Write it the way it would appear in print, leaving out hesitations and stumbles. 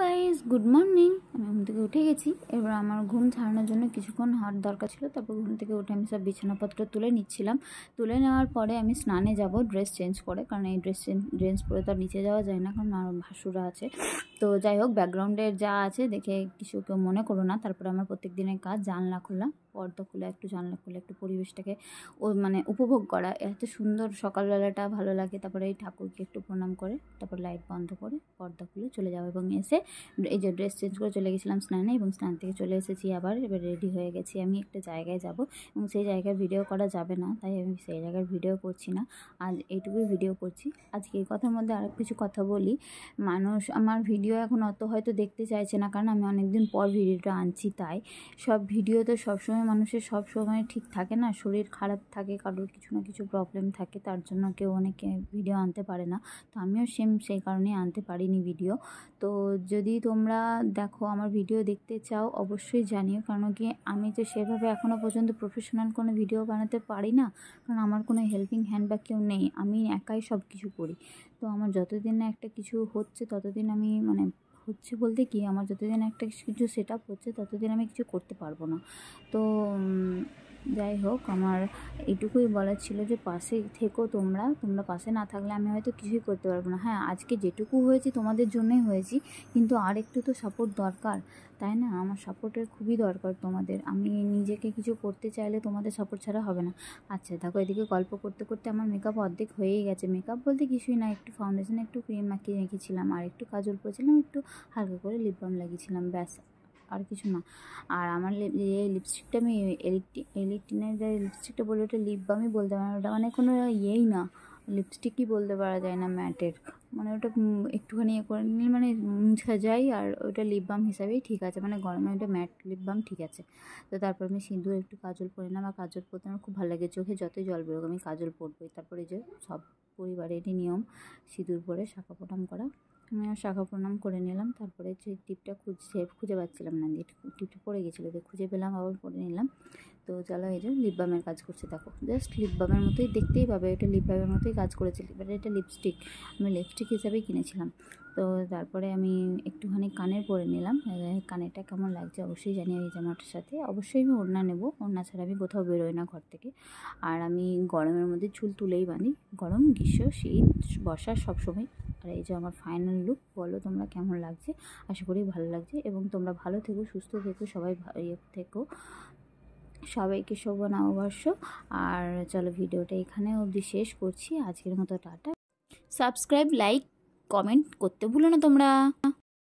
Guys, good morning. আমি ঘুম থেকে উঠে গেছি। এবার আমার ঘুম ছাড়ানোর জন্য কিছুক্ষণ হাঁট দরকার ছিল। তারপর ঘুম থেকে উঠে আমি সব বিছানাপত্র তুলে নিচ্ছিলাম। তুলে নেওয়ার পরে আমি স্নানে যাব ড্রেস চেঞ্জ করে, কারণ এই ড্রেস পরে তো আর নিচে যাওয়া যায় না, কারণ আমার ভাসুরা আছে। তো যাই হোক, ব্যাকগ্রাউন্ডের যা আছে দেখে কিছু কেউ মনে করো না। তারপরে আমার প্রত্যেক দিনের কাজ জানলা খোলা, পর্দা খুলে, একটু জানলা খুলে একটু পরিবেশটাকে উপভোগ করা। এত সুন্দর সকালবেলাটা ভালো লাগে। তারপরে এই ঠাকুরকে একটু প্রণাম করে তারপর লাইট বন্ধ করে পর্দা খুলে চলে যাবো। এবং এসে এই যে ড্রেস চেঞ্জ করে চলে গেছিলাম স্নানে, এবং স্নান থেকে চলে এসেছি আবার। এবার রেডি হয়ে গেছি, আমি একটা জায়গায় যাব এবং সেই জায়গায় ভিডিও করা যাবে না, তাই আমি সেই জায়গার ভিডিও করছি না। আজ এইটুকুই ভিডিও করছি। আজকে এই কথার মধ্যে আরও কিছু কথা বলি। মানুষ আমার ভিডিও এখন অত হয়তো দেখতে চাইছে না, কারণ আমি অনেকদিন পর ভিডিওটা আনছি। তাই সব ভিডিও তো সবসময় মানুষের সব সময় ঠিক থাকে না, শরীর খারাপ থাকে, কারোর কিছু না কিছু প্রবলেম থাকে, তার জন্য কেউ অনেকে ভিডিও আনতে পারে না। তো আমিও সেই কারণেই আনতে পারিনি ভিডিও। তো যদি তোমরা দেখো আমার ভিডিও দেখতে চাও অবশ্যই জানিও, কারণ কি আমি তো সেভাবে এখনও পর্যন্ত প্রফেশনাল কোনো ভিডিও বানাতে পারি না, কারণ আমার কোনো হেল্পিং হ্যান্ড বা কেউ নেই, আমি একাই সব কিছু করি। তো আমার যতদিন না একটা কিছু হচ্ছে ততদিন আমি হচ্ছে বলতে কি, আমার যতদিন একটা কিছু সেট আপ হচ্ছে ততদিন আমি কিছু করতে পারবো না। তো যাই হোক, আমার এইটুকুই বলার ছিল যে পাশে থেকো তোমরা পাশে না থাকলে আমি হয়তো কিছুই করতে পারবো না। হ্যাঁ, আজকে যেটুকু হয়েছি তোমাদের জন্যই হয়েছি, কিন্তু আর একটু তো সাপোর্ট দরকার, তাই না? আমার সাপোর্টের খুবই দরকার তোমাদের। আমি নিজেকে কিছু করতে চাইলে তোমাদের সাপোর্ট ছাড়া হবে না। আচ্ছা দেখো, এদিকে গল্প করতে করতে আমার মেকআপ অর্ধেক হয়েই গেছে। মেকআপ বলতে কিছুই না, একটু ফাউন্ডেশন, একটু ক্রিম মাখিয়ে রেখেছিলাম, আর একটু কাজল পরেছিলাম, একটু হালকা করে লিপ বাম লাগিয়েছিলাম, ব্যাস, আর কিছু না। আর আমার এই লিপস্টিকটা আমি এলিটিনের যে লিপস্টিকটা বলি, ওটা লিপ বামই বলতে পারি, ওটা কোনো ইয়েই না, লিপস্টিকই বলতে পারা যায় না, ম্যাটের। ওটা একটুখানি করে নিলে মুছা যায়, আর ওটা লিপ বাম হিসাবেই ঠিক আছে, গরমে ওটা ম্যাট লিপ বাম ঠিক আছে। তো তারপর আমি সিঁদুর একটু কাজল পরে নিলাম। আর কাজল পরতে আমার খুব ভালো লাগে, চোখে যতই জল বেরোক আমি কাজল পরবই। তারপরে যে সব পরিবারেরই নিয়ম সিঁদুর পরে শাখা প্রণাম করা, আমি শাখা প্রণাম করে নিলাম। তারপরে যে টিপটা খুঁজে পাচ্ছিলাম না, টিপটা পড়ে গেছিলো, তো খুঁজে পেলাম, আবার পরে নিলাম। তো চলো, এই যে লিপ বামের কাজ করছে, দেখো জাস্ট লিপ বামের মতোই দেখতেই পাবে, এটা লিপ বামের মতোই কাজ করেছে। এবার এটা লিপস্টিক আমি লিপস্টিক হিসাবেই কিনেছিলাম। তো তারপরে আমি একটুখানি কানের পরে নিলাম। কানেরটা কেমন লাগছে অবশ্যই জানি। এই জামাটার সাথে অবশ্যই আমি ওড়না নেবো, ওড়না ছাড়া আমি কোথাও বেরোই না ঘর থেকে। আর আমি গরমের মধ্যে চুল তুলেই বাঁধি, গরম, গ্রীষ্ম, শীত, বর্ষা সবসময়। আর এই যে আমার ফাইনাল লুক, বলো তোমরা কেমন লাগছে? আশা করি ভালো লাগছে, এবং তোমরা ভালো থেকো, সুস্থ থেকো, সবাই থেকো। সবাইকে শুভ নববর্ষ। আর চলো, ভিডিওটা এখানে অবধি শেষ করছি। আজকের মতো টাটা। সাবস্ক্রাইব, লাইক, কমেন্ট করতে ভুলো না তোমরা।